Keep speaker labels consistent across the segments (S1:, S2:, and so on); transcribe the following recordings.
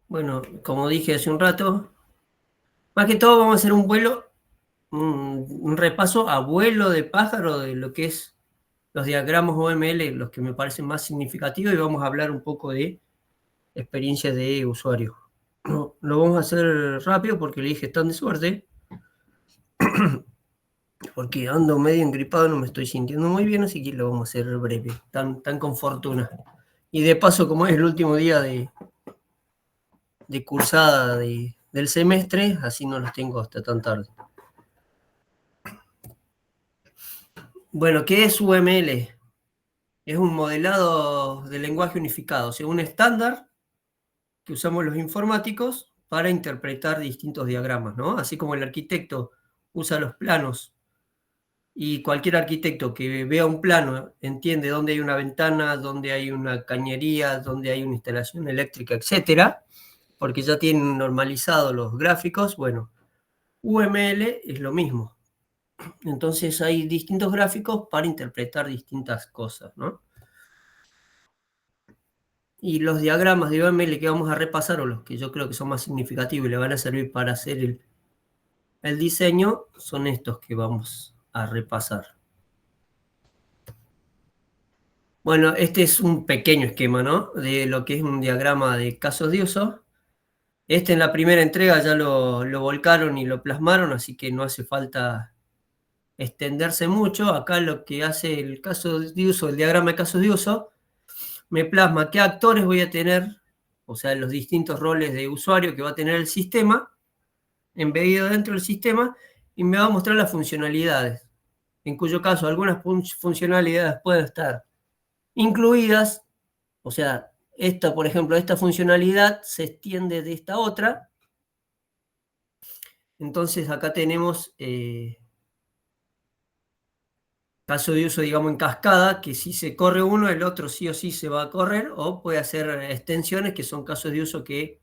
S1: Bueno, como dije hace un rato, más que todo vamos a hacer un repaso a vuelo de pájaro de lo que es los diagramas OML, los que me parecen más significativos, y vamos a hablar un poco de experiencias de usuario. Lo vamos a hacer rápido porque le dije tan de suerte, porque ando medio engripado, no me estoy sintiendo muy bien, así que lo vamos a hacer breve, tan con fortuna. Y de paso, como es el último día de cursada del semestre, así no los tengo hasta tan tarde. Bueno, ¿qué es UML? Es un modelado de lenguaje unificado, o sea, un estándar que usamos los informáticos para interpretar distintos diagramas, ¿no? Así como el arquitecto usa los planos y cualquier arquitecto que vea un plano entiende dónde hay una ventana, dónde hay una cañería, dónde hay una instalación eléctrica, etcétera, porque ya tienen normalizados los gráficos. Bueno, UML es lo mismo. Entonces hay distintos gráficos para interpretar distintas cosas, ¿no? Y los diagramas de UML que vamos a repasar, o los que yo creo que son más significativos y le van a servir para hacer el diseño, son estos que vamos a repasar. Bueno, este es un pequeño esquema, ¿no? De lo que es un diagrama de casos de uso. Este en la primera entrega ya lo volcaron y lo plasmaron, así que no hace falta extenderse mucho. Acá lo que hace el caso de uso, el diagrama de casos de uso, me plasma qué actores voy a tener, o sea, los distintos roles de usuario que va a tener el sistema, embedido dentro del sistema, y me va a mostrar las funcionalidades, en cuyo caso algunas funcionalidades pueden estar incluidas, o sea, esta, por ejemplo, esta funcionalidad se extiende de esta otra. Entonces acá tenemos caso de uso, digamos, en cascada, que si se corre uno, el otro sí o sí se va a correr, o puede hacer extensiones, que son casos de uso que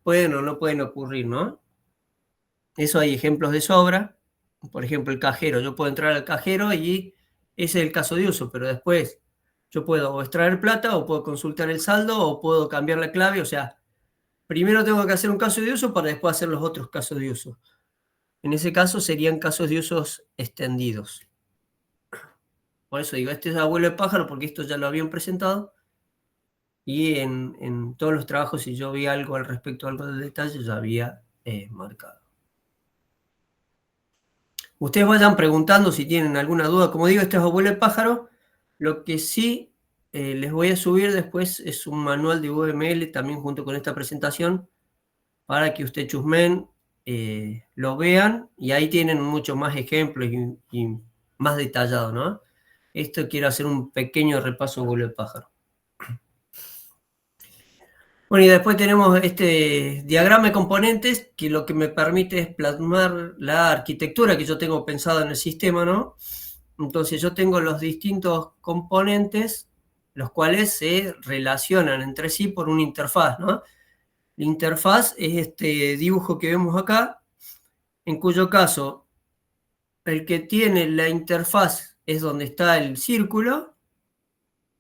S1: pueden o no pueden ocurrir, ¿no? Eso hay ejemplos de sobra. Por ejemplo, el cajero. Yo puedo entrar al cajero y ese es el caso de uso, pero después yo puedo o extraer plata, o puedo consultar el saldo, o puedo cambiar la clave. O sea, primero tengo que hacer un caso de uso para después hacer los otros casos de uso. En ese caso serían casos de usos extendidos. Por eso digo, este es abuelo de pájaro, porque esto ya lo habían presentado. Y en todos los trabajos, si yo vi algo al respecto, algo de detalle, ya había marcado. Ustedes vayan preguntando si tienen alguna duda. Como digo, este es abuelo de pájaro. Lo que sí les voy a subir después es un manual de UML también junto con esta presentación para que ustedes chusmen, lo vean, y ahí tienen muchos más ejemplos y más detallado, ¿no? Esto quiero hacer un pequeño repaso de abuelo de pájaro. Bueno, y después tenemos este diagrama de componentes que lo que me permite es plasmar la arquitectura que yo tengo pensada en el sistema, ¿no? Entonces yo tengo los distintos componentes, los cuales se relacionan entre sí por una interfaz, ¿no? La interfaz es este dibujo que vemos acá, en cuyo caso el que tiene la interfaz es donde está el círculo,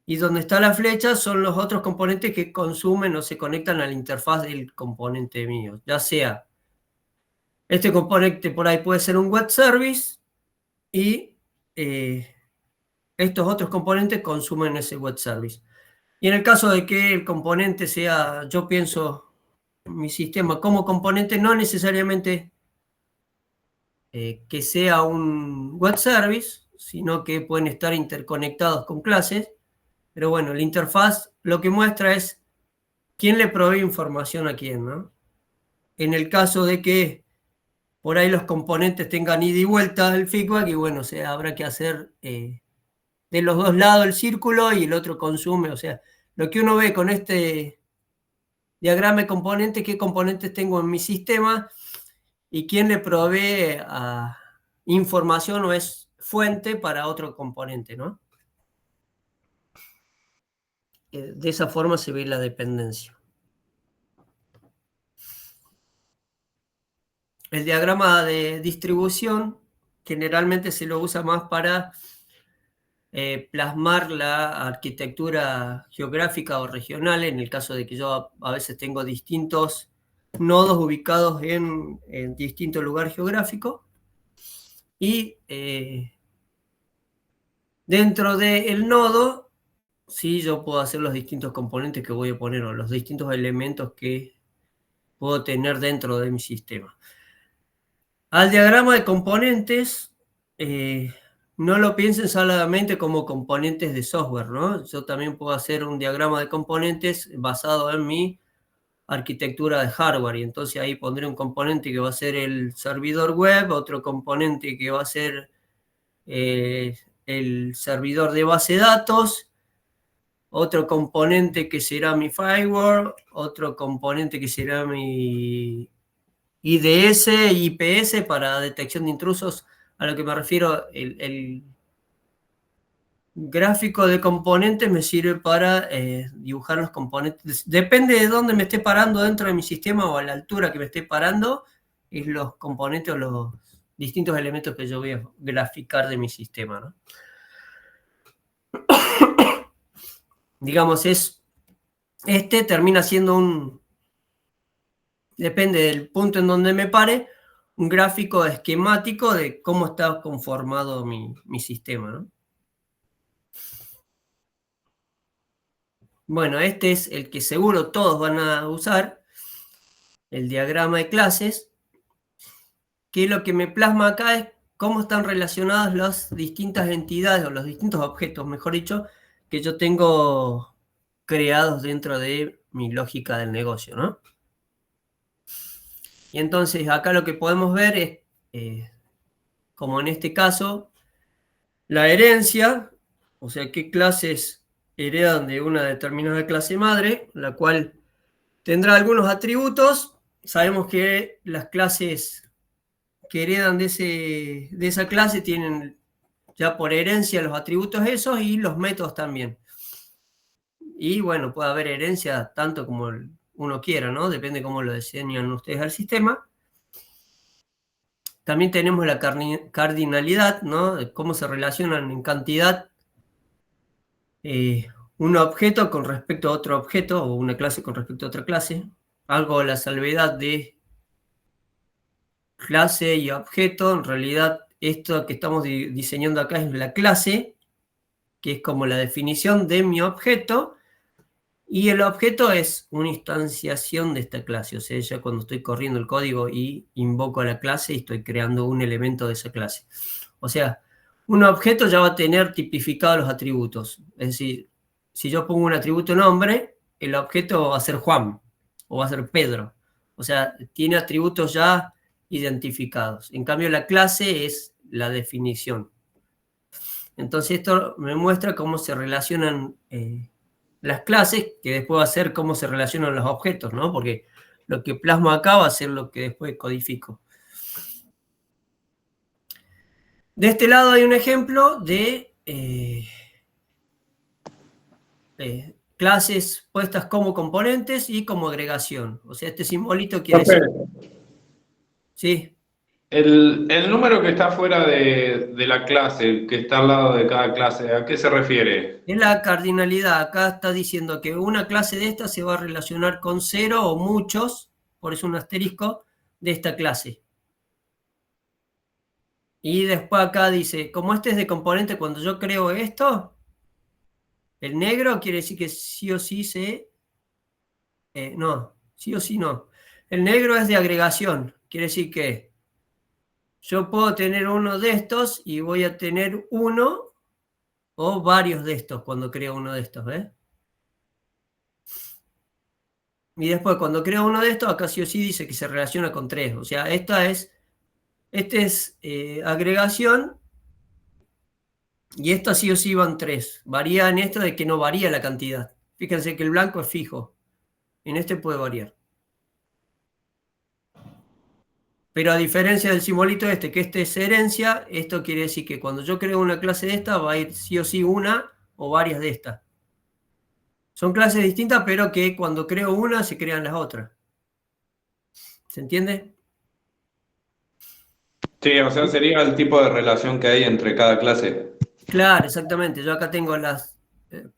S1: y donde está la flecha son los otros componentes que consumen o se conectan a la interfaz del componente mío. Ya sea, este componente por ahí puede ser un web service, y estos otros componentes consumen ese web service. Y en el caso de que el componente sea, yo pienso mi sistema como componente, no necesariamente que sea un web service, sino que pueden estar interconectados con clases. Pero bueno, la interfaz lo que muestra es quién le provee información a quién, ¿no? En el caso de que por ahí los componentes tengan ida y vuelta del feedback, y bueno, o sea, habrá que hacer de los dos lados el círculo y el otro consume. O sea, lo que uno ve con este diagrama de componentes, qué componentes tengo en mi sistema y quién le provee información o es fuente para otro componente, ¿no? De esa forma se ve la dependencia. El diagrama de distribución generalmente se lo usa más para plasmar la arquitectura geográfica o regional, en el caso de que yo a veces tengo distintos nodos ubicados en distinto lugar geográfico. Y dentro del nodo, sí, yo puedo hacer los distintos componentes que voy a poner, o los distintos elementos que puedo tener dentro de mi sistema. Al diagrama de componentes, no lo piensen solamente como componentes de software, ¿no? Yo también puedo hacer un diagrama de componentes basado en mi arquitectura de hardware, y entonces ahí pondré un componente que va a ser el servidor web, otro componente que va a ser el servidor de base de datos, otro componente que será mi firewall, otro componente que será mi IDS, IPS para detección de intrusos. A lo que me refiero, el gráfico de componentes me sirve para dibujar los componentes. Depende de dónde me esté parando dentro de mi sistema o a la altura que me esté parando, es los componentes o los distintos elementos que yo voy a graficar de mi sistema, ¿no? Digamos, este termina siendo depende del punto en donde me pare, un gráfico esquemático de cómo está conformado mi sistema, ¿no? Bueno, este es el que seguro todos van a usar, el diagrama de clases, que lo que me plasma acá es cómo están relacionadas las distintas entidades o los distintos objetos, mejor dicho, que yo tengo creados dentro de mi lógica del negocio, ¿no? Y entonces acá lo que podemos ver es, como en este caso, la herencia, o sea, qué clases heredan de una determinada clase madre, la cual tendrá algunos atributos. Sabemos que las clases que heredan de esa clase tienen ya por herencia los atributos esos y los métodos también. Y bueno, puede haber herencia tanto como uno quiera, ¿no? Depende cómo lo diseñan ustedes al sistema. También tenemos la cardinalidad, ¿no? De cómo se relacionan en cantidad un objeto con respecto a otro objeto, o una clase con respecto a otra clase. Algo a la salvedad de clase y objeto. En realidad, esto que estamos diseñando acá es la clase, que es como la definición de mi objeto, y el objeto es una instanciación de esta clase. O sea, ya cuando estoy corriendo el código y invoco a la clase y estoy creando un elemento de esa clase. O sea, un objeto ya va a tener tipificados los atributos. Es decir, si yo pongo un atributo nombre, el objeto va a ser Juan o va a ser Pedro. O sea, tiene atributos ya identificados. En cambio, la clase es la definición. Entonces, esto me muestra cómo se relacionan las clases, que después va a ser cómo se relacionan los objetos, ¿no? Porque lo que plasmo acá va a ser lo que después codifico. De este lado hay un ejemplo de clases puestas como componentes y como agregación. O sea, este simbolito quiere decir... Sí.
S2: El número que está fuera de la clase, que está al lado de cada clase, ¿a qué se refiere?
S1: Es la cardinalidad. Acá está diciendo que una clase de esta se va a relacionar con 0 o muchos, por eso un asterisco, de esta clase. Y después acá dice, como este es de componente, cuando yo creo esto, el negro quiere decir que sí o sí no, sí o sí no. El negro es de agregación, quiere decir que yo puedo tener uno de estos y voy a tener uno o varios de estos cuando creo uno de estos, ¿ves? Y después cuando creo uno de estos, acá sí o sí dice que se relaciona con 3. O sea, este es agregación y esto sí o sí van 3. Varía en esto de que no varía la cantidad. Fíjense que el blanco es fijo. En este puede variar. Pero a diferencia del simbolito este, que este es herencia, esto quiere decir que cuando yo creo una clase de esta, va a ir sí o sí una o varias de estas. Son clases distintas, pero que cuando creo una, se crean las otras. ¿Se entiende?
S2: Sí, o sea, sería el tipo de relación que hay entre cada clase.
S1: Claro, exactamente. Yo acá tengo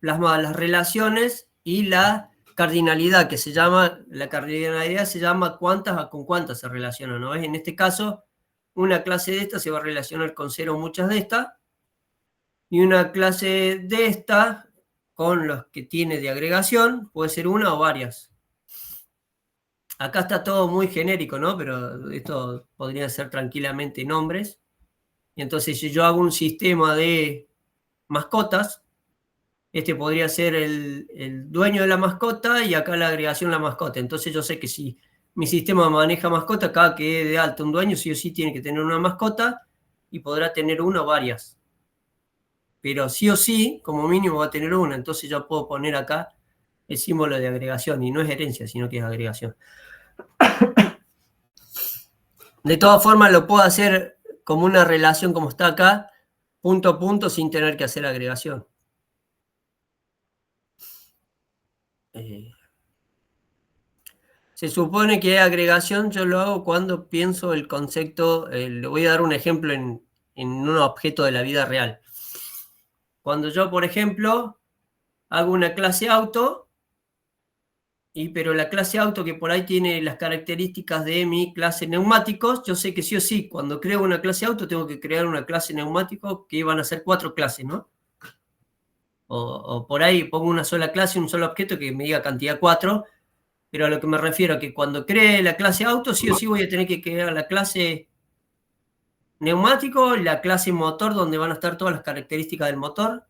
S1: plasmadas las relaciones y la cardinalidad, que se llama, la cardinalidad se llama con cuántas se relaciona, ¿no? En este caso, una clase de esta se va a relacionar con cero muchas de estas, y una clase de esta con los que tiene de agregación, puede ser una o varias. Acá está todo muy genérico, ¿no? Pero esto podría ser tranquilamente nombres. Y entonces, si yo hago un sistema de mascotas, este podría ser el dueño de la mascota y acá la agregación la mascota. Entonces yo sé que si mi sistema maneja mascota, cada que dé de alta un dueño sí o sí tiene que tener una mascota y podrá tener una o varias. Pero sí o sí, como mínimo va a tener una. Entonces yo puedo poner acá el símbolo de agregación y no es herencia, sino que es agregación. De todas formas lo puedo hacer como una relación como está acá, punto a punto, sin tener que hacer agregación. Se supone que agregación yo lo hago cuando pienso el concepto, le voy a dar un ejemplo en un objeto de la vida real. Cuando yo, por ejemplo, hago una clase auto, pero la clase auto que por ahí tiene las características de mi clase neumáticos, yo sé que sí o sí, cuando creo una clase auto tengo que crear una clase neumático que van a ser 4 clases, ¿no? O por ahí pongo una sola clase, un solo objeto que me diga cantidad 4, pero a lo que me refiero a que cuando cree la clase auto, sí o sí voy a tener que crear la clase neumático, la clase motor, donde van a estar todas las características del motor,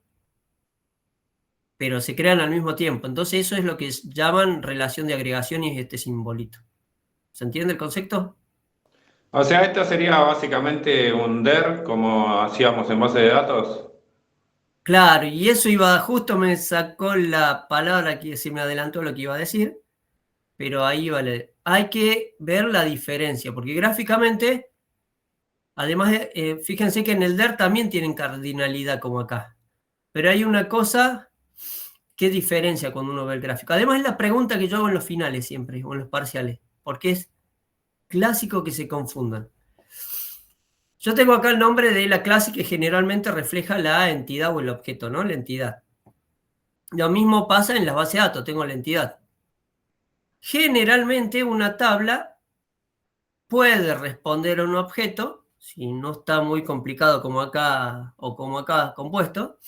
S1: pero se crean al mismo tiempo. Entonces eso es lo que llaman relación de agregación y es este simbolito. ¿Se entiende el concepto?
S2: O sea, esto sería básicamente un DER, como hacíamos en base de datos.
S1: Claro, y eso iba, justo me sacó la palabra que se me adelantó lo que iba a decir, pero ahí vale. Hay que ver la diferencia, porque gráficamente, además, fíjense que en el DER también tienen cardinalidad como acá, pero hay una cosa qué diferencia cuando uno ve el gráfico. Además, es la pregunta que yo hago en los finales siempre, o en los parciales, porque es clásico que se confundan. Yo tengo acá el nombre de la clase que generalmente refleja la entidad o el objeto, ¿no? La entidad. Lo mismo pasa en las bases de datos, tengo la entidad. Generalmente una tabla puede responder a un objeto, si no está muy complicado como acá o como acá compuesto,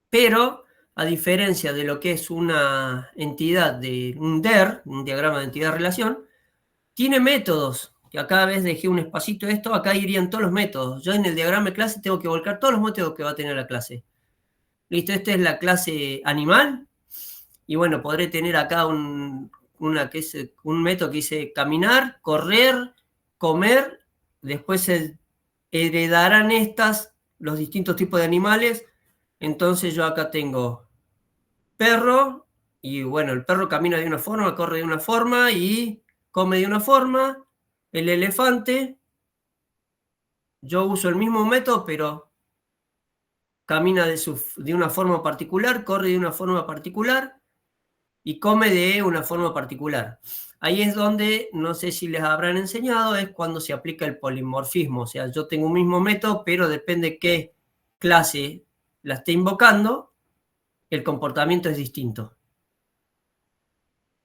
S1: pero a diferencia de lo que es una entidad de un DER, un diagrama de entidad-relación, tiene métodos. Que acá vez dejé un espacito de esto, acá irían todos los métodos. Yo en el diagrama de clase tengo que volcar todos los métodos que va a tener la clase. Listo, esta es la clase animal. Y bueno, podré tener acá un método que dice caminar, correr, comer. Después se heredarán los distintos tipos de animales. Entonces yo acá tengo perro, y bueno, el perro camina de una forma, corre de una forma y come de una forma. El elefante, yo uso el mismo método, pero camina de una forma particular, corre de una forma particular y come de una forma particular. Ahí es donde, no sé si les habrán enseñado, es cuando se aplica el polimorfismo. O sea, yo tengo un mismo método, pero depende qué clase la esté invocando, el comportamiento es distinto.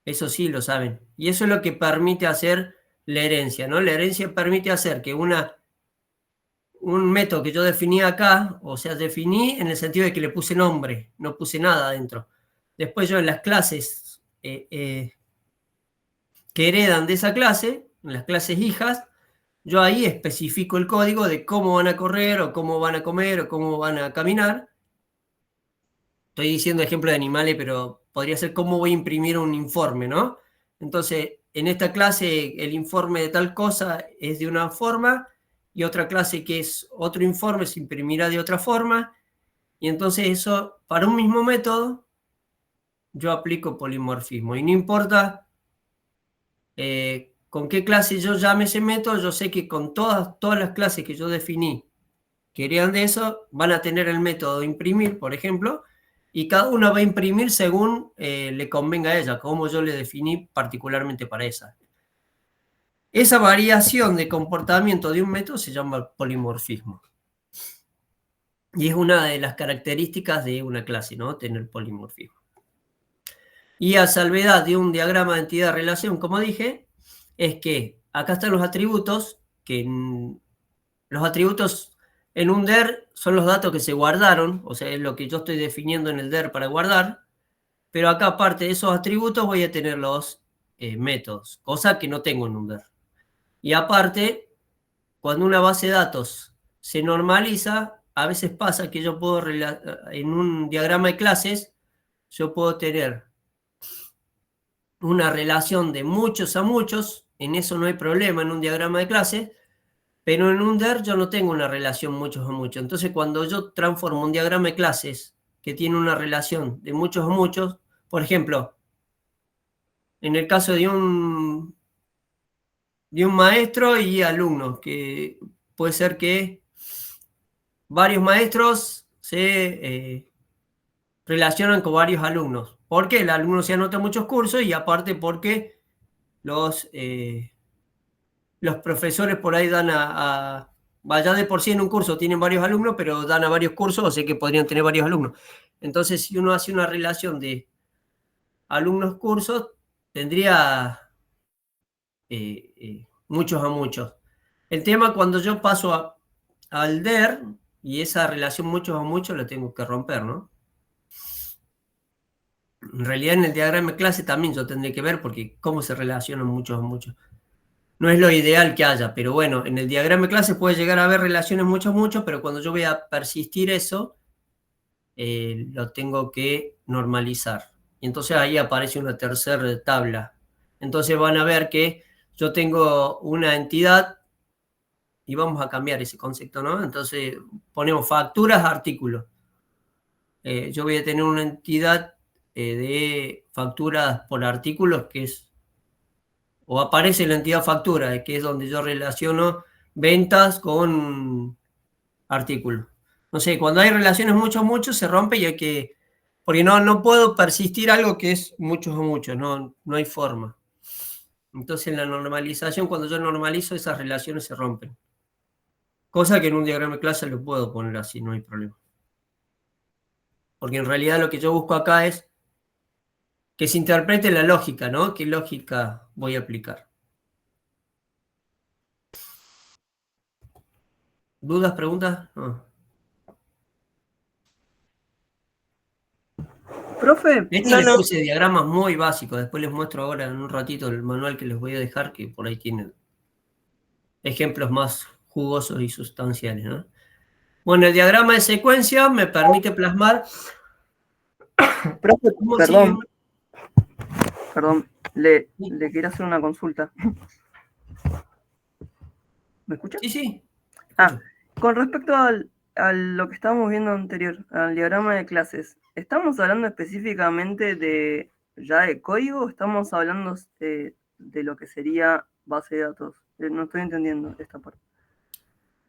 S1: Eso sí lo saben. Y eso es lo que permite hacer la herencia, ¿no? La herencia permite hacer que un método que yo definí acá, o sea, definí en el sentido de que le puse nombre, no puse nada adentro. Después yo en las clases que heredan de esa clase, en las clases hijas, yo ahí especifico el código de cómo van a correr o cómo van a comer o cómo van a caminar. Estoy diciendo ejemplo de animales, pero podría ser cómo voy a imprimir un informe, ¿no? Entonces, en esta clase el informe de tal cosa es de una forma y otra clase que es otro informe se imprimirá de otra forma. Y entonces eso, para un mismo método, yo aplico polimorfismo. Y no importa con qué clase yo llame ese método, yo sé que con todas las clases que yo definí que heredan de eso, van a tener el método de imprimir, por ejemplo, y cada uno va a imprimir según le convenga a ella, como yo le definí particularmente para esa. Esa variación de comportamiento de un método se llama polimorfismo. Y es una de las características de una clase, ¿no? Tener polimorfismo. Y a salvedad de un diagrama de entidad-relación, como dije, es que acá están los atributos, los atributos en un DER son los datos que se guardaron, o sea, es lo que yo estoy definiendo en el DER para guardar, pero acá aparte de esos atributos voy a tener los métodos, cosa que no tengo en un DER. Y aparte, cuando una base de datos se normaliza, a veces pasa que yo puedo, en un diagrama de clases, yo puedo tener una relación de muchos a muchos, en eso no hay problema en un diagrama de clases, pero en un DER yo no tengo una relación muchos a muchos. Entonces, cuando yo transformo un diagrama de clases que tiene una relación de muchos a muchos, por ejemplo, en el caso de un maestro y alumnos, que puede ser que varios maestros se relacionan con varios alumnos. ¿Por qué? El alumno se anota muchos cursos y aparte porque los profesores por ahí dan vaya de por sí en un curso tienen varios alumnos, pero dan a varios cursos, o sea que podrían tener varios alumnos. Entonces, si uno hace una relación de alumnos-cursos, tendría muchos a muchos. El tema cuando yo paso al DER, y esa relación muchos a muchos la tengo que romper, ¿no? En realidad en el diagrama de clase también yo tendría que ver porque cómo se relacionan muchos a muchos. No es lo ideal que haya, pero bueno, en el diagrama de clase puede llegar a haber relaciones muchos a muchos, pero cuando yo voy a persistir eso, lo tengo que normalizar. Y entonces ahí aparece una tercera tabla. Entonces van a ver que yo tengo una entidad y vamos a cambiar ese concepto, ¿no? Entonces ponemos facturas, artículos. Yo voy a tener una entidad de facturas por artículos que es, o aparece la entidad factura, que es donde yo relaciono ventas con artículos. No sé, cuando hay relaciones muchos, muchos, se rompe y hay que, porque no puedo persistir algo que es muchos o muchos, no hay forma. Entonces en la normalización, cuando yo normalizo, esas relaciones se rompen. Cosa que en un diagrama de clase lo puedo poner así, no hay problema. Porque en realidad lo que yo busco acá es que se interprete la lógica, ¿no? ¿Qué lógica voy a aplicar? ¿Dudas, preguntas? No.
S3: Profe,
S1: Esto les puse diagramas muy básicos. Después les muestro ahora en un ratito el manual que les voy a dejar, que por ahí tienen ejemplos más jugosos y sustanciales, ¿no? Bueno, el diagrama de secuencia me permite plasmar
S3: profe,
S1: cómo sigue.
S3: Perdón, le quería hacer una consulta. ¿Me escucha?
S1: Sí.
S3: Con respecto a lo que estábamos viendo anterior, al diagrama de clases, ¿estamos hablando específicamente de código o estamos hablando de lo que sería base de datos? No estoy entendiendo esta parte.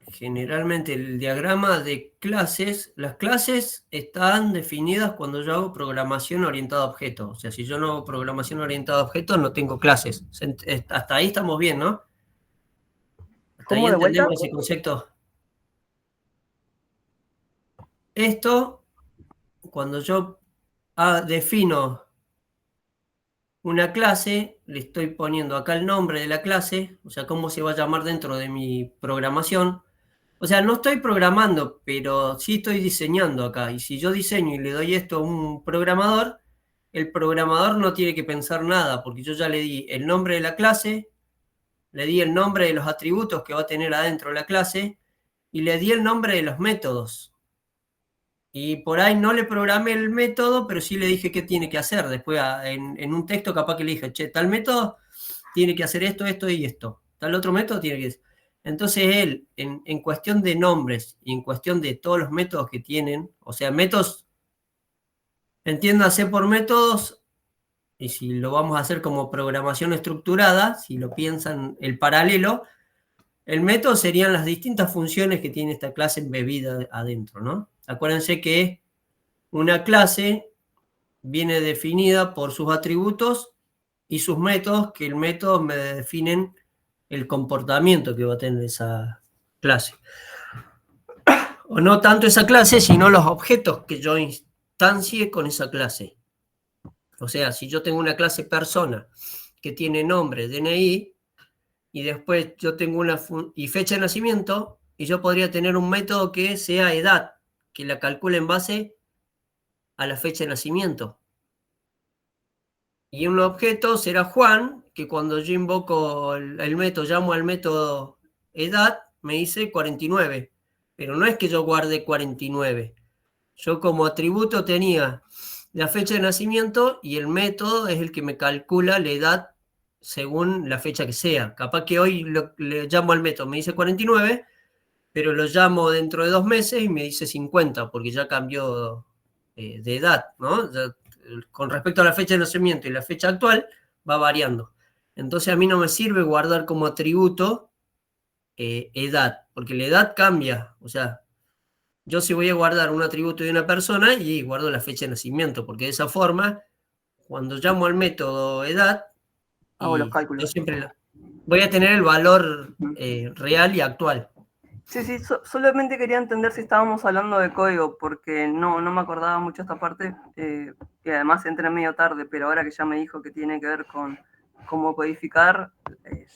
S1: Generalmente el diagrama de clases, las clases están definidas cuando yo hago programación orientada a objetos. O sea, si yo no hago programación orientada a objetos, no tengo clases. Hasta ahí estamos bien, ¿no? Hasta ahí
S3: ¿Cómo de vuelta?
S1: entendemos ese concepto. Esto, cuando yo defino una clase, le estoy poniendo acá el nombre de la clase, o sea, cómo se va a llamar dentro de mi programación. O sea, no estoy programando, pero sí estoy diseñando acá. Y si yo diseño y le doy esto a un programador, el programador no tiene que pensar nada, porque yo ya le di el nombre de la clase, le di el nombre de los atributos que va a tener adentro de la clase y le di el nombre de los métodos. Y por ahí no le programé el método, pero sí le dije qué tiene que hacer. Después en un texto capaz que le dije, che, tal método tiene que hacer esto, esto y esto. Tal otro método tiene que... Entonces él, en cuestión de nombres y en cuestión de todos los métodos que tienen, o sea, métodos, entiéndase por métodos, y si lo vamos a hacer como programación estructurada, si lo piensan el paralelo, el método serían las distintas funciones que tiene esta clase embebida adentro, ¿no? Acuérdense que una clase viene definida por sus atributos y sus métodos, que el método me definen el comportamiento que va a tener esa clase. o no tanto esa clase, sino los objetos que yo instancie con esa clase. O sea, si yo tengo una clase persona que tiene nombre, DNI, y después yo tengo y fecha de nacimiento, y yo podría tener un método que sea edad, que la calcule en base a la fecha de nacimiento. Y un objeto será Juan, que cuando yo invoco el método, llamo al método edad, me dice 49. Pero no es que yo guarde 49. Yo como atributo tenía la fecha de nacimiento y el método es el que me calcula la edad según la fecha que sea. Capaz que hoy le llamo al método, me dice 49, pero lo llamo dentro de 2 meses y me dice 50, porque ya cambió de edad, ¿no? Ya, con respecto a la fecha de nacimiento y la fecha actual, va variando. Entonces a mí no me sirve guardar como atributo edad, porque la edad cambia. O sea, yo sí voy a guardar un atributo de una persona y guardo la fecha de nacimiento, porque de esa forma, cuando llamo al método edad,
S3: Hago los
S1: y yo
S3: cálculos.
S1: siempre voy a tener el valor real y actual.
S3: Sí, sí, solamente quería entender si estábamos hablando de código, porque no me acordaba mucho esta parte, y además entré medio tarde, pero ahora que ya me dijo que tiene que ver con cómo codificar,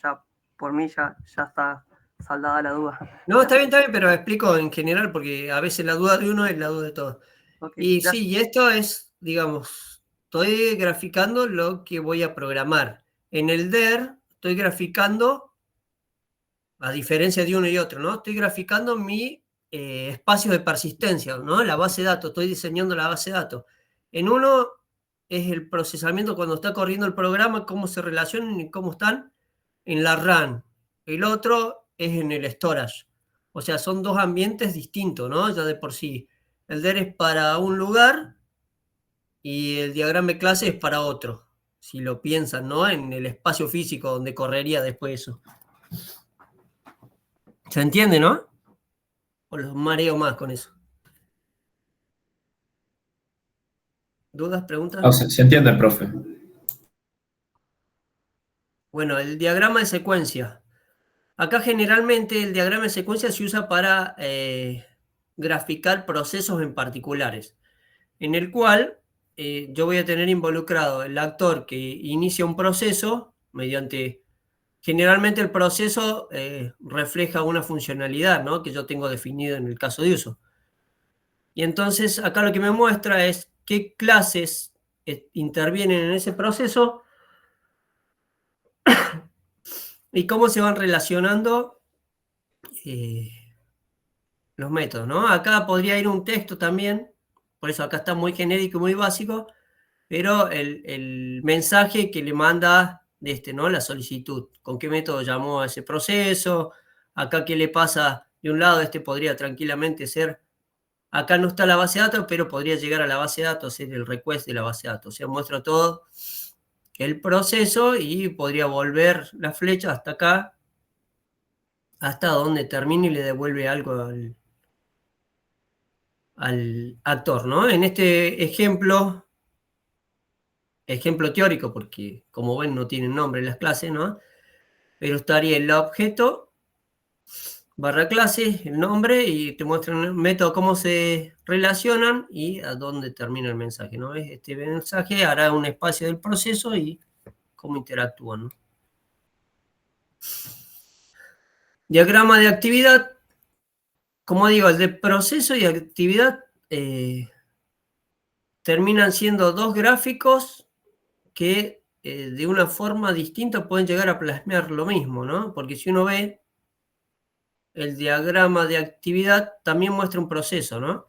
S3: ya por mí ya está saldada la duda.
S1: No, está bien, pero explico en general, porque a veces la duda de uno es la duda de todos.
S3: Okay,
S1: Y sí, y esto es, digamos, estoy graficando lo que voy a programar. En el DER estoy graficando, a diferencia de uno y otro, ¿no? Estoy graficando mi espacio de persistencia, ¿no? La base de datos, estoy diseñando la base de datos. En uno es el procesamiento cuando está corriendo el programa, cómo se relacionan y cómo están en la RAM. El otro es en el storage. O sea, son 2 ambientes distintos, ¿no? Ya de por sí. El DER es para un lugar y el diagrama de clase es para otro. Si lo piensan, ¿no? En el espacio físico donde correría después eso. ¿Se entiende, no? O los mareo más con eso. ¿Dudas, preguntas?
S4: No, se entiende, profe.
S1: Bueno, el diagrama de secuencia. Acá generalmente el diagrama de secuencia se usa para graficar procesos en particulares, en el cual yo voy a tener involucrado el actor que inicia un proceso mediante... Generalmente el proceso refleja una funcionalidad, ¿no? Que yo tengo definido en el caso de uso. Y entonces acá lo que me muestra es qué clases intervienen en ese proceso y cómo se van relacionando los métodos, ¿no? Acá podría ir un texto también, por eso acá está muy genérico y muy básico, pero el mensaje que le manda ¿no? La solicitud, con qué método llamó a ese proceso, acá qué le pasa de un lado, podría tranquilamente ser, acá no está la base de datos, pero podría llegar a la base de datos, ser el request de la base de datos, o sea, muestra todo el proceso y podría volver la flecha hasta acá, hasta donde termine y le devuelve algo al actor, ¿no? En este ejemplo teórico, porque como ven no tienen nombre las clases, ¿no? Pero estaría el objeto, barra clase, el nombre, y te muestra un método cómo se relacionan y a dónde termina el mensaje, ¿no? Este mensaje hará un espacio del proceso y cómo interactúan, ¿no? Diagrama de actividad. Como digo, el de proceso y actividad terminan siendo 2 gráficos que de una forma distinta pueden llegar a plasmar lo mismo, ¿no? Porque si uno ve el diagrama de actividad, también muestra un proceso, ¿no?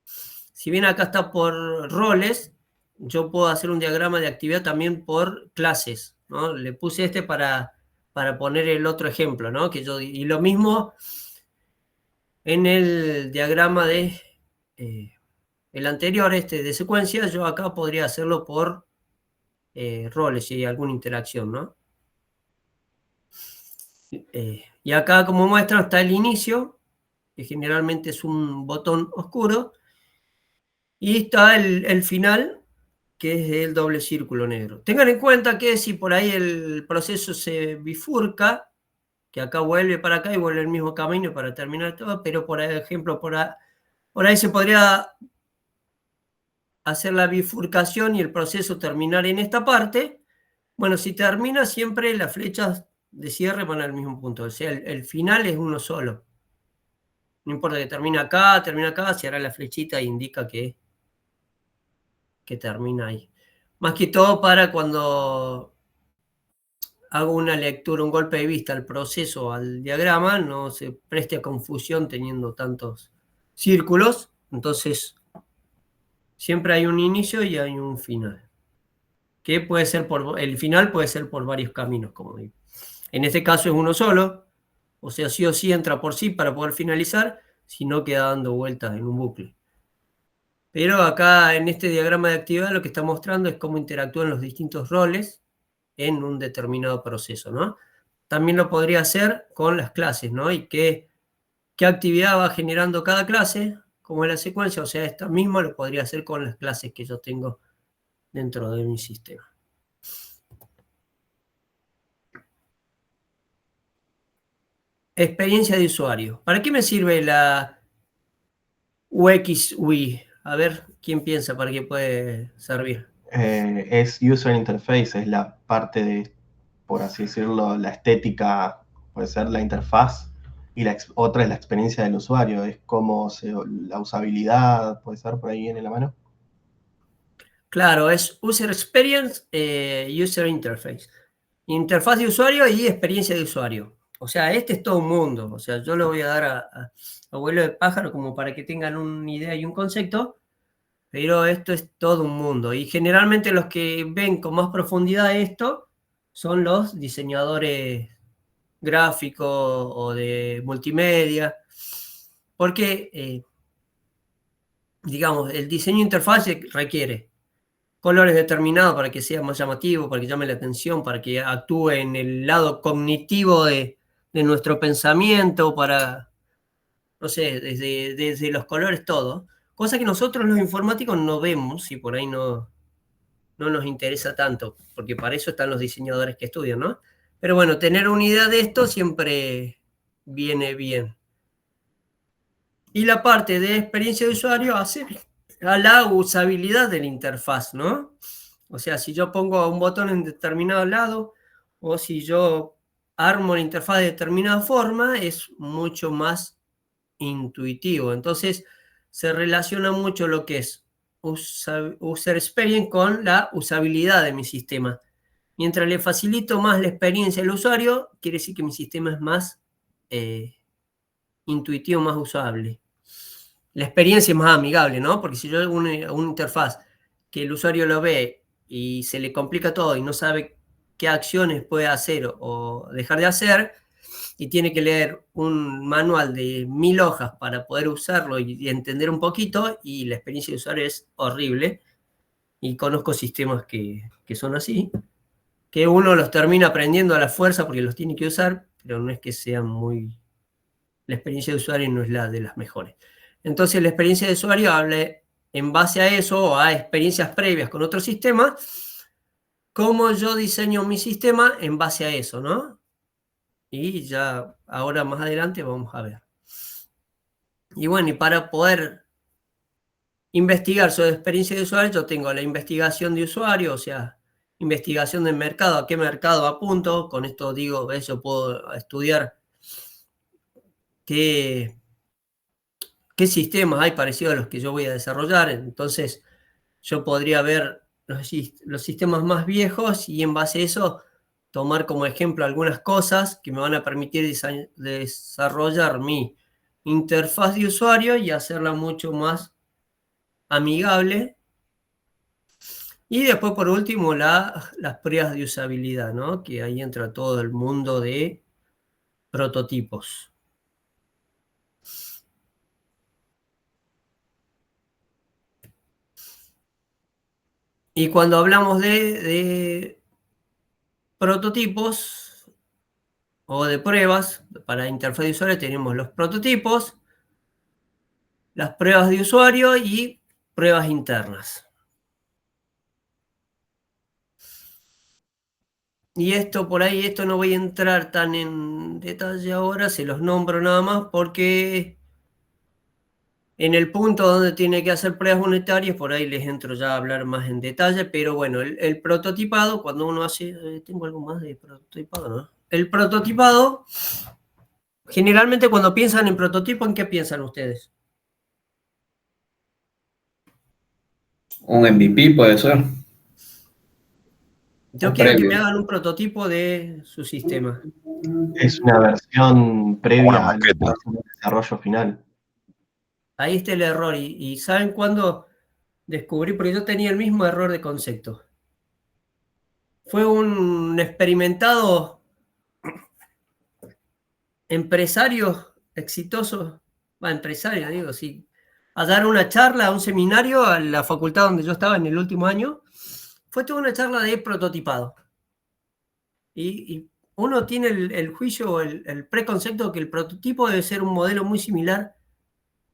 S1: Si bien acá está por roles, yo puedo hacer un diagrama de actividad también por clases, ¿no? Le puse para poner el otro ejemplo, ¿no? Y lo mismo en el diagrama de el anterior, de secuencia, yo acá podría hacerlo por roles y alguna interacción, ¿no? Y acá, como muestra, está el inicio, que generalmente es un botón oscuro, y está el final, que es el doble círculo negro. Tengan en cuenta que si por ahí el proceso se bifurca, que acá vuelve para acá y vuelve el mismo camino para terminar todo, pero por ejemplo, por ahí se podría hacer la bifurcación y el proceso terminar en esta parte. Bueno, si termina, siempre las flechas de cierre van al mismo punto, o sea, el final es uno solo. No importa que termine acá, si hará la flechita e indica que termina ahí. Más que todo para cuando hago una lectura, un golpe de vista al proceso, al diagrama, no se preste a confusión teniendo tantos círculos. Entonces, siempre hay un inicio y hay un final. Que puede ser el final puede ser por varios caminos, como digo. En este caso es uno solo, o sea, sí o sí entra por sí para poder finalizar, si no queda dando vueltas en un bucle. Pero acá en este diagrama de actividad lo que está mostrando es cómo interactúan los distintos roles en un determinado proceso, ¿no? También lo podría hacer con las clases, ¿no? Y qué actividad va generando cada clase, como es la secuencia, o sea, esta misma lo podría hacer con las clases que yo tengo dentro de mi sistema. Experiencia de usuario. ¿Para qué me sirve la UX UI? A ver, ¿quién piensa para qué puede servir?
S4: Es User Interface, es la parte de, por así decirlo, la estética, puede ser la interfaz, y otra es la experiencia del usuario, es como la usabilidad, puede ser por ahí viene la mano.
S1: Claro, es User Experience, User Interface. Interfaz de usuario y experiencia de usuario. O sea, este es todo un mundo. O sea, yo lo voy a dar a abuelo de pájaro como para que tengan una idea y un concepto, pero esto es todo un mundo. Y generalmente los que ven con más profundidad esto son los diseñadores gráficos o de multimedia, porque, digamos, el diseño de interfaz requiere colores determinados para que sea más llamativo, para que llame la atención, para que actúe en el lado cognitivo de nuestro pensamiento, para, no sé, desde los colores, todo. Cosa que nosotros los informáticos no vemos y por ahí no nos interesa tanto, porque para eso están los diseñadores que estudian, ¿no? Pero bueno, tener una idea de esto siempre viene bien. Y la parte de experiencia de usuario hace a la usabilidad de la interfaz, ¿no? O sea, si yo pongo un botón en determinado lado o si yo armo la interfaz de determinada forma, es mucho más intuitivo. Entonces, se relaciona mucho lo que es user experience con la usabilidad de mi sistema. Mientras le facilito más la experiencia al usuario, quiere decir que mi sistema es más intuitivo, más usable. La experiencia es más amigable, ¿no? Porque si yo hago una interfaz que el usuario lo ve y se le complica todo y no sabe qué acciones puede hacer o dejar de hacer, y tiene que leer un manual de 1000 hojas para poder usarlo y entender un poquito, y la experiencia de usuario es horrible. Y conozco sistemas que son así, que uno los termina aprendiendo a la fuerza porque los tiene que usar, pero no es que sean muy... La experiencia de usuario no es la de las mejores. Entonces la experiencia de usuario habla en base a eso o a experiencias previas con otro sistema, cómo yo diseño mi sistema en base a eso, ¿no? Y ya ahora más adelante vamos a ver. Y bueno, y para poder investigar sobre experiencia de usuario, yo tengo la investigación de usuario, o sea, investigación del mercado, a qué mercado apunto. Con esto digo, yo puedo estudiar qué sistemas hay parecidos a los que yo voy a desarrollar. Entonces, yo podría ver los sistemas más viejos y en base a eso tomar como ejemplo algunas cosas que me van a permitir desarrollar mi interfaz de usuario y hacerla mucho más amigable. Y después, por último, las pruebas de usabilidad, ¿no? Que ahí entra todo el mundo de prototipos. Y cuando hablamos de prototipos o de pruebas para interfaz de usuario, tenemos los prototipos, las pruebas de usuario y pruebas internas. Y esto por ahí, esto no voy a entrar tan en detalle ahora, se los nombro nada más porque en el punto donde tiene que hacer pruebas unitarias, por ahí les entro ya a hablar más en detalle, pero bueno, el prototipado, cuando uno hace, tengo algo más de prototipado, ¿no? El prototipado, generalmente cuando piensan en prototipo, ¿en qué piensan ustedes?
S5: Un MVP puede ser.
S1: Yo
S5: O
S1: quiero que me
S5: previo.
S1: hagan un prototipo de su sistema.
S4: Es una versión
S6: Una
S4: previa a lo que
S6: maqueta.
S4: va a ser el desarrollo final.
S1: Ahí está el error. Y ¿saben cuándo descubrí? Porque yo tenía el mismo error de concepto. Fue un experimentado empresario exitoso, empresario, digo, sí, a dar una charla, a un seminario a la facultad donde yo estaba en el último año. Fue toda una charla de prototipado. Y uno tiene el juicio, el preconcepto que el prototipo debe ser un modelo muy similar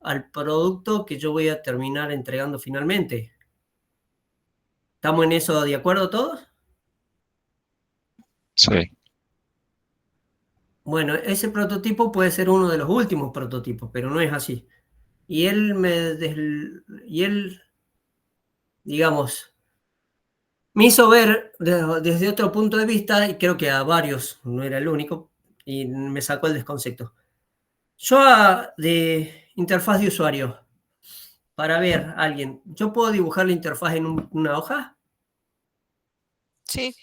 S1: al producto que yo voy a terminar entregando finalmente. ¿Estamos en eso de acuerdo todos?
S6: Sí.
S1: Bueno, ese prototipo puede ser uno de los últimos prototipos, pero no es así. Y él, digamos, me hizo ver desde otro punto de vista, y creo que a varios, no era el único, y me sacó el desconcepto. Yo de interfaz de usuario, para ver a alguien, ¿yo puedo dibujar la interfaz en una hoja
S7: Sí,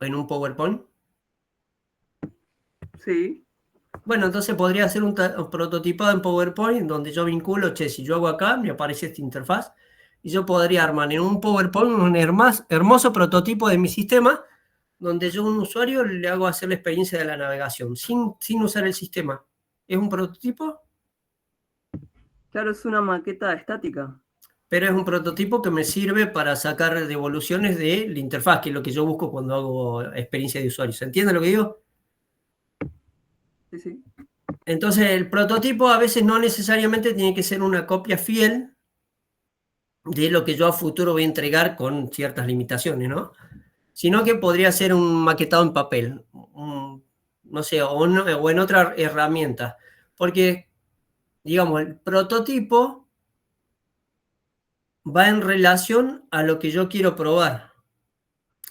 S1: o en un PowerPoint?
S3: Sí,
S1: Bueno, entonces podría hacer un prototipado en PowerPoint donde yo vinculo, che, si yo hago acá, me aparece esta interfaz y yo podría armar en un PowerPoint un hermoso prototipo de mi sistema donde yo a un usuario le hago hacer la experiencia de la navegación sin usar el sistema. ¿Es un prototipo?
S3: claro, es una maqueta estática.
S1: Pero es un prototipo que me sirve para sacar devoluciones de la interfaz, que es lo que yo busco cuando hago experiencia de usuario. ¿Se entiende lo que digo?
S3: Sí, sí.
S1: Entonces, el prototipo a veces no necesariamente tiene que ser una copia fiel de lo que yo a futuro voy a entregar con ciertas limitaciones, ¿no? Sino que podría ser un maquetado en papel, no sé, o en otra herramienta. Porque, digamos, el prototipo va en relación a lo que yo quiero probar.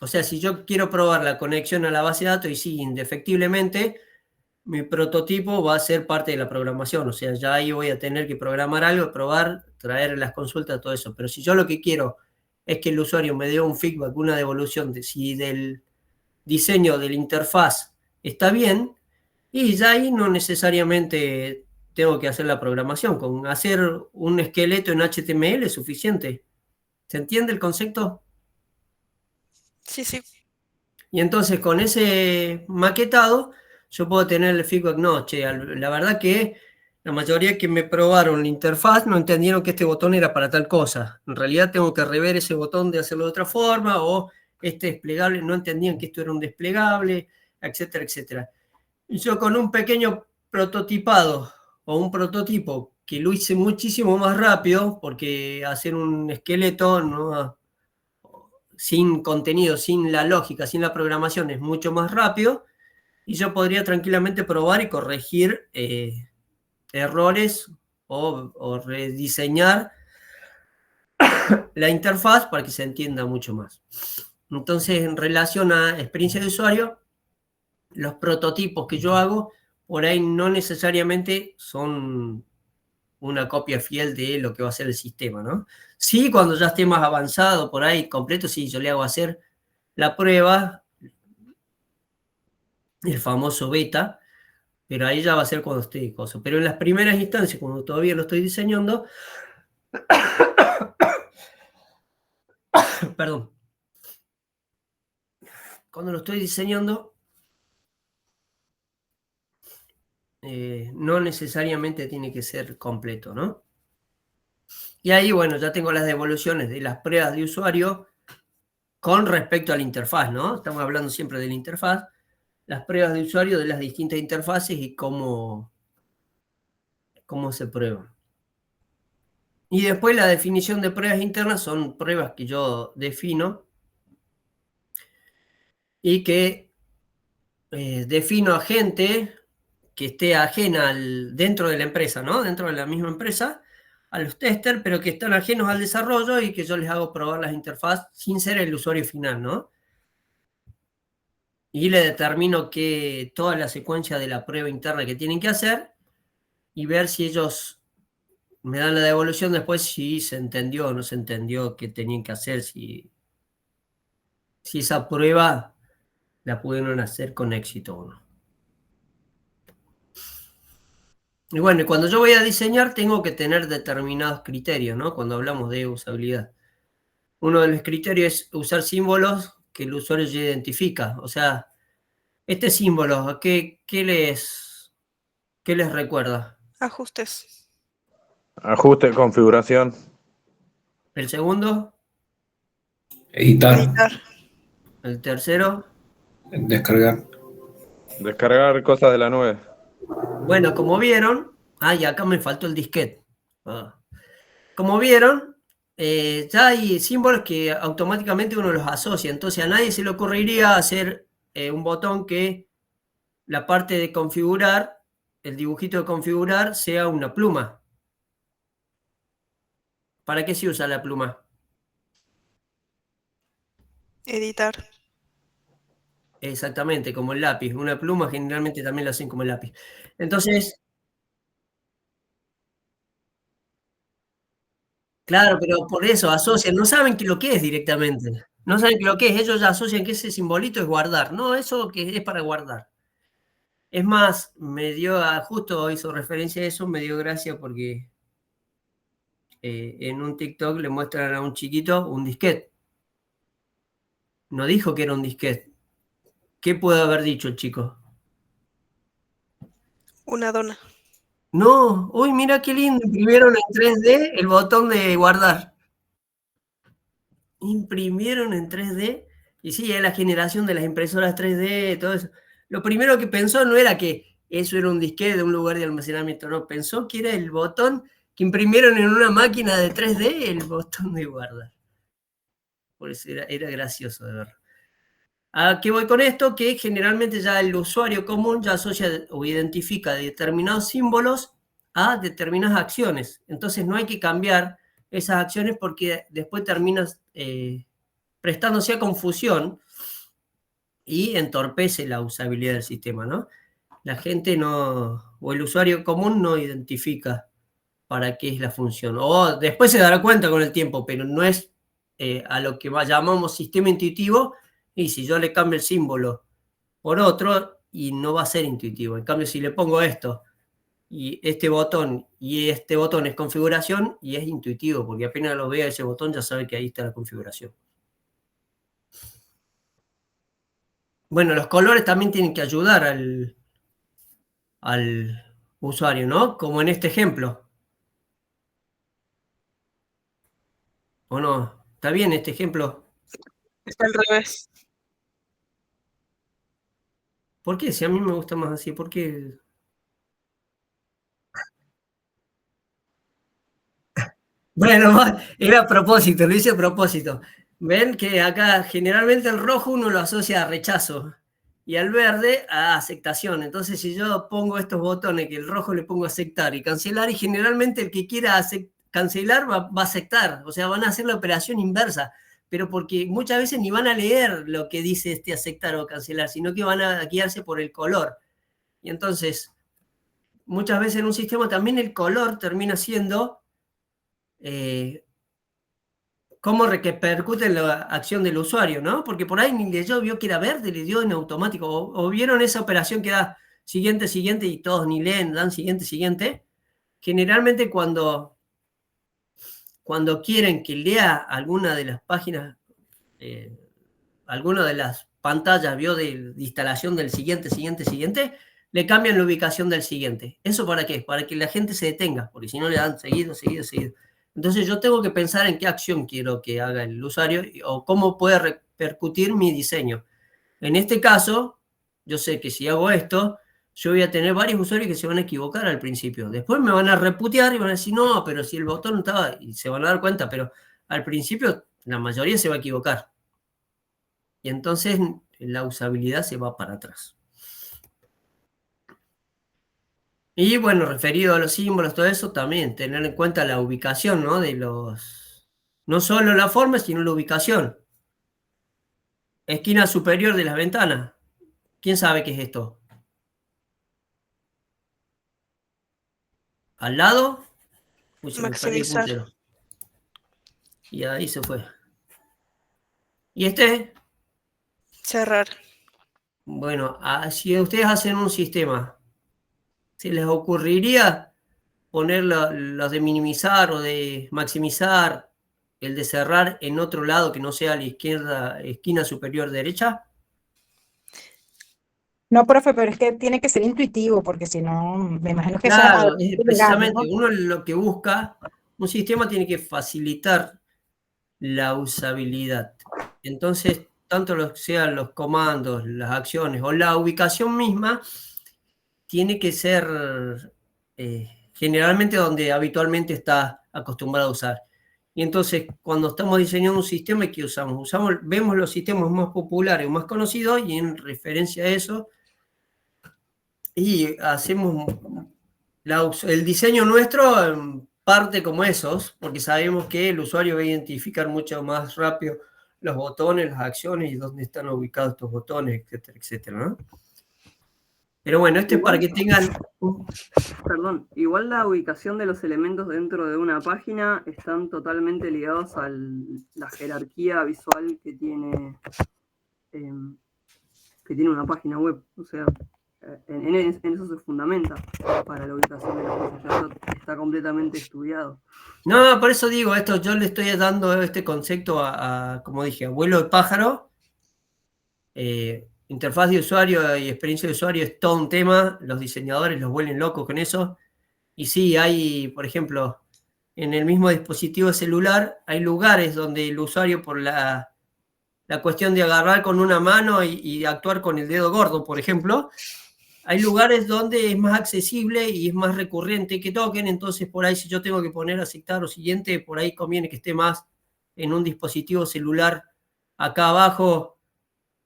S1: O sea, si yo quiero probar la conexión a la base de datos y sí, indefectiblemente, mi prototipo va a ser parte de la programación. O sea, ya ahí voy a tener que programar algo, probar, traer las consultas, todo eso. Pero si yo lo que quiero es que el usuario me dé un feedback, una devolución de si del diseño de la interfaz está bien, y ya ahí no necesariamente tengo que hacer la programación. Con hacer un esqueleto en HTML es suficiente. ¿Se entiende el concepto?
S7: sí, sí.
S1: Y entonces con ese maquetado yo puedo tener el feedback, no, che, la verdad que la mayoría que me probaron la interfaz no entendieron que este botón era para tal cosa. En realidad tengo que rever ese botón de hacerlo de otra forma, o este desplegable, no entendían que esto era un desplegable, etcétera, etcétera. Y yo con un pequeño prototipado o un prototipo que lo hice muchísimo más rápido, porque hacer un esqueleto no, sin contenido, sin la lógica, sin la programación, es mucho más rápido, y yo podría tranquilamente probar y corregir errores o rediseñar la interfaz para que se entienda mucho más. Entonces, en relación a experiencia de usuario, los prototipos que yo hago por ahí no necesariamente son una copia fiel de lo que va a ser el sistema, ¿no? Sí, cuando ya esté más avanzado por ahí, completo, sí, yo le hago hacer la prueba, el famoso beta, pero ahí ya va a ser cuando esté cosa. Pero en las primeras instancias, cuando todavía lo estoy diseñando, perdón, cuando lo estoy diseñando, no necesariamente tiene que ser completo, ¿no? Y ahí, bueno, ya tengo las devoluciones de las pruebas de usuario con respecto a la interfaz, ¿no? Estamos hablando siempre de la interfaz, las pruebas de usuario de las distintas interfaces y cómo se prueban. Y después la definición de pruebas internas son pruebas que yo defino y que defino a gente que esté ajena dentro de la empresa, ¿no? Dentro de la misma empresa, a los testers, pero que están ajenos al desarrollo y que yo les hago probar las interfaces sin ser el usuario final, ¿no? Y le determino que toda la secuencia de la prueba interna que tienen que hacer y ver si ellos me dan la devolución después si se entendió o no se entendió qué tenían que hacer, si esa prueba la pudieron hacer con éxito o no. Y bueno, cuando yo voy a diseñar tengo que tener determinados criterios, ¿no? Cuando hablamos de usabilidad. Uno de los criterios es usar símbolos que el usuario ya identifica. O sea, este símbolo, ¿qué les recuerda?
S7: Ajustes.
S2: Ajuste de configuración.
S1: El segundo,
S5: Editar,
S7: Editar.
S1: el tercero.
S5: descargar.
S2: Descargar cosas de la nube.
S1: Bueno, como vieron, y acá me faltó el disquete. Como vieron, ya hay símbolos que automáticamente uno los asocia. Entonces a nadie se le ocurriría hacer un botón que la parte de configurar, el dibujito de configurar, sea una pluma. ¿Para qué se usa la pluma?
S7: Editar.
S1: Exactamente, como el lápiz. Una pluma generalmente también la hacen como el lápiz. Entonces, claro, pero por eso asocian, no saben lo que es directamente. No saben lo que es, ellos ya asocian que ese simbolito es guardar. No, eso que es para guardar. Es más, justo hizo referencia a eso, me dio gracia porque en un TikTok le muestran a un chiquito un disquete. No dijo que era un disquete. ¿Qué puede haber dicho el chico?
S7: Una dona.
S1: No, uy, mira qué lindo, imprimieron en 3D el botón de guardar. Imprimieron en 3D, y sí, es la generación de las impresoras 3D, todo eso. Lo primero que pensó no era que eso era un disquete de un lugar de almacenamiento, no, pensó que era el botón que imprimieron en una máquina de 3D, el botón de guardar. Por eso era gracioso de ver. ¿A qué voy con esto? Que generalmente ya el usuario común ya asocia o identifica determinados símbolos a determinadas acciones. Entonces no hay que cambiar esas acciones porque después terminas prestándose a confusión y entorpece la usabilidad del sistema, ¿no? La gente no, o el usuario común no identifica para qué es la función. O después se dará cuenta con el tiempo, pero no es a lo que llamamos sistema intuitivo. Y si yo le cambio el símbolo por otro, y no va a ser intuitivo. En cambio, si le pongo esto y este botón es configuración, y es intuitivo, porque apenas lo vea ese botón ya sabe que ahí está la configuración. Bueno, los colores también tienen que ayudar al usuario, ¿no? Como en este ejemplo. ¿O no? ¿Está bien este ejemplo?
S7: Está al revés.
S1: ¿Por qué? Si a mí me gusta más así, ¿por qué? Bueno, era a propósito, lo hice a propósito. Ven que acá generalmente el rojo uno lo asocia a rechazo y al verde a aceptación. Entonces, si yo pongo estos botones, que el rojo le pongo aceptar y cancelar, y generalmente el que quiera cancelar va a aceptar, o sea, van a hacer la operación inversa, pero porque muchas veces ni van a leer lo que dice este aceptar o cancelar, sino que van a guiarse por el color. Y entonces, muchas veces en un sistema también el color termina siendo cómo repercute en la acción del usuario, ¿no? Porque por ahí ni leyó, vio que era verde, le dio en automático. O vieron esa operación que da siguiente, siguiente, y todos ni leen, dan siguiente, siguiente. Generalmente cuando quieren que lea alguna de las páginas, alguna de las pantallas, vio de instalación del siguiente, siguiente, siguiente, le cambian la ubicación del siguiente. ¿Eso para qué? Para que la gente se detenga, porque si no le dan seguido, seguido, seguido. Entonces yo tengo que pensar en qué acción quiero que haga el usuario o cómo puede repercutir mi diseño. En este caso, yo sé que si hago esto, yo voy a tener varios usuarios que se van a equivocar al principio. Después me van a reputear y van a decir, no, pero si el botón estaba, y se van a dar cuenta, pero al principio la mayoría se va a equivocar. Y entonces la usabilidad se va para atrás. Y bueno, referido a los símbolos, todo eso, también tener en cuenta la ubicación, ¿no? No solo la forma, sino la ubicación. Esquina superior de las ventanas. ¿Quién sabe qué es esto? ¿Al lado? Uy, se me perdió el
S7: Maximizar.
S1: puntero. Y ahí se fue. ¿Y este?
S7: Cerrar.
S1: Bueno, si ustedes hacen un sistema, ¿se les ocurriría poner los de minimizar o de maximizar, el de cerrar en otro lado que no sea a la izquierda, esquina superior derecha?
S6: No, profe, pero es que tiene que ser intuitivo, porque si no, me imagino que eso es
S1: Claro,
S6: algo
S1: es
S6: legal,
S1: precisamente,
S6: ¿no?
S1: uno lo que busca, un sistema tiene que facilitar la usabilidad. Entonces, tanto sean los comandos, las acciones o la ubicación misma, tiene que ser generalmente donde habitualmente está acostumbrado a usar. Y entonces, cuando estamos diseñando un sistema, ¿qué usamos? Vemos los sistemas más populares o más conocidos y en referencia a eso, y hacemos el diseño nuestro parte como esos, porque sabemos que el usuario va a identificar mucho más rápido los botones, las acciones y dónde están ubicados estos botones, etcétera, etcétera, ¿no? Pero bueno, esto es para que tengan...
S3: Perdón, igual la ubicación de los elementos dentro de una página están totalmente ligados a la jerarquía visual que tiene una página web. O sea, en eso se fundamenta para la ubicación de las cosas. Ya eso está completamente estudiado.
S1: No, por eso digo, esto yo le estoy dando este concepto como dije, a vuelo de pájaro. Interfaz de usuario y experiencia de usuario es todo un tema, los diseñadores los vuelven locos con eso. Y sí, hay, por ejemplo, en el mismo dispositivo celular, hay lugares donde el usuario, por la cuestión de agarrar con una mano y actuar con el dedo gordo, por ejemplo, hay lugares donde es más accesible y es más recurrente que toquen. Entonces por ahí, si yo tengo que poner aceptar o siguiente, por ahí conviene que esté más en un dispositivo celular acá abajo,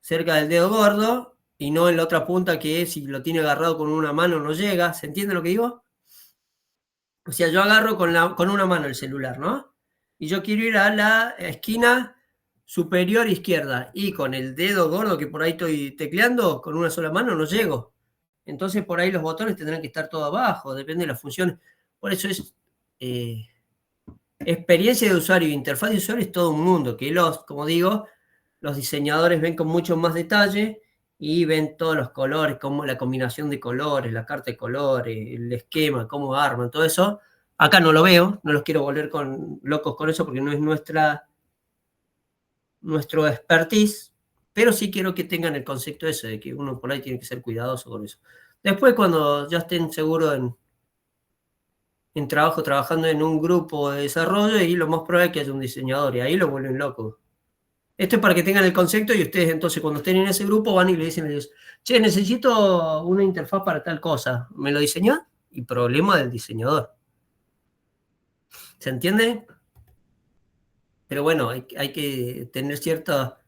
S1: cerca del dedo gordo, y no en la otra punta, que si lo tiene agarrado con una mano no llega. ¿Se entiende lo que digo? O sea, yo agarro con una mano el celular, ¿no? Y yo quiero ir a la esquina superior izquierda, y con el dedo gordo que por ahí estoy tecleando, con una sola mano no llego. Entonces por ahí los botones tendrán que estar todo abajo, depende de la función. Por eso es experiencia de usuario e interfaz de usuario, es todo un mundo, que como digo, los diseñadores ven con mucho más detalle y ven todos los colores, como la combinación de colores, la carta de colores, el esquema, cómo arman, todo eso. Acá no lo veo, no los quiero volver locos con eso porque no es nuestro expertise, pero sí quiero que tengan el concepto ese de que uno por ahí tiene que ser cuidadoso con eso. Después, cuando ya estén seguros en trabajando en un grupo de desarrollo, y lo más probable es que haya un diseñador, y ahí lo vuelven loco. Esto es para que tengan el concepto, y ustedes entonces cuando estén en ese grupo van y le dicen a ellos, che, necesito una interfaz para tal cosa, ¿me lo diseñás? Y problema del diseñador. ¿Se entiende? Pero bueno, hay que tener cierta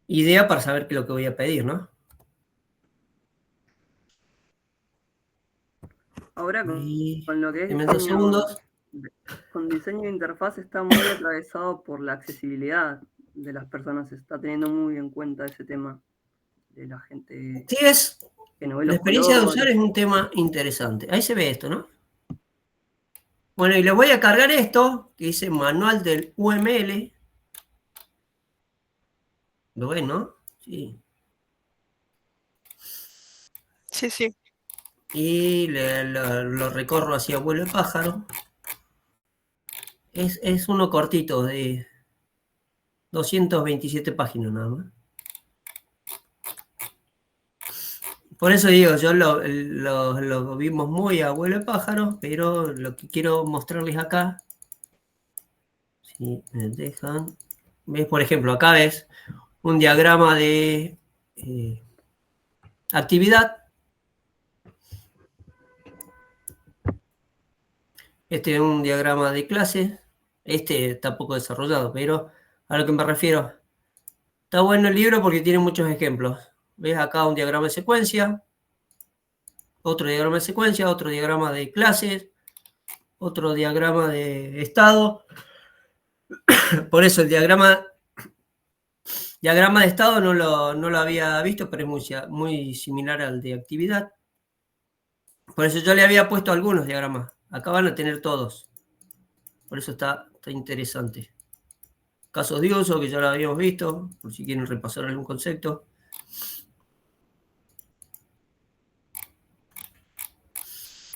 S1: idea para saber qué es lo que voy a pedir, ¿no?
S3: Ahora con lo que es
S1: en 2 segundos.
S3: con diseño de interfaz está muy atravesado por la accesibilidad de las personas. Se está teniendo muy en cuenta ese tema de la gente
S1: Sí,
S3: que no ve
S1: la
S3: los
S1: experiencia de
S3: colores.
S1: usuario es un tema interesante. Ahí se ve esto, ¿no? Bueno, y les voy a cargar esto, que dice manual del UML. ¿Lo ven, no? Sí.
S7: Sí, sí.
S1: Y lo recorro hacia vuelo de pájaro. Es uno cortito, de 227 páginas nada más. Por eso digo, yo lo vimos muy a vuelo de pájaro, pero lo que quiero mostrarles acá, si me dejan, ves, por ejemplo, acá ves un diagrama de actividad. Este es un diagrama de clase. Este está poco desarrollado, pero a lo que me refiero, Está bueno el libro porque tiene muchos ejemplos. ¿Ves acá un diagrama de secuencia? Otro diagrama de secuencia, otro diagrama de clases, otro diagrama de estado. Por eso el diagrama de estado no lo había visto, pero es muy similar al de actividad. Por eso yo le había puesto algunos diagramas. Acá van a tener todos. Por eso está interesante. Casos de uso, que ya lo habíamos visto, por si quieren repasar algún concepto.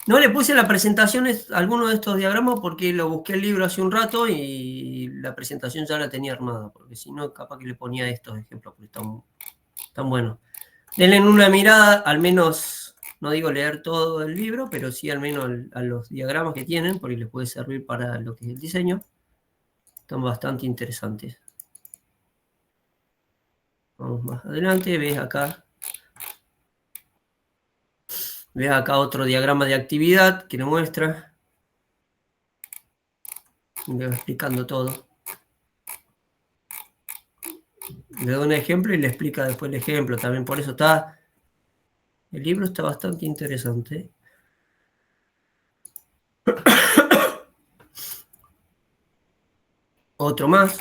S1: No le puse en la presentación alguno de estos diagramas porque lo busqué el libro hace un rato y la presentación ya la tenía armada, porque si no, capaz que le ponía estos ejemplos, porque están buenos. Denle una mirada, al menos, no digo leer todo el libro, pero sí al menos a los diagramas que tienen, porque les puede servir para lo que es el diseño. Están bastante interesantes. Vamos más adelante, ves acá otro diagrama de actividad que nos muestra. Me va explicando todo. Le doy un ejemplo y le explica después el ejemplo. También por eso el libro está bastante interesante. Otro más.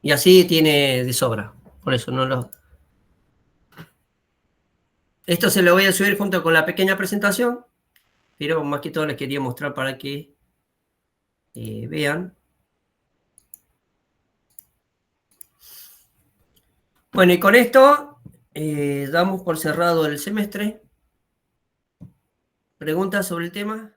S1: Y así tiene de sobra. Por eso no lo... Esto se lo voy a subir junto con la pequeña presentación. Pero más que todo les quería mostrar para que vean. Bueno, y con esto damos por cerrado el semestre. ¿Preguntas sobre el tema?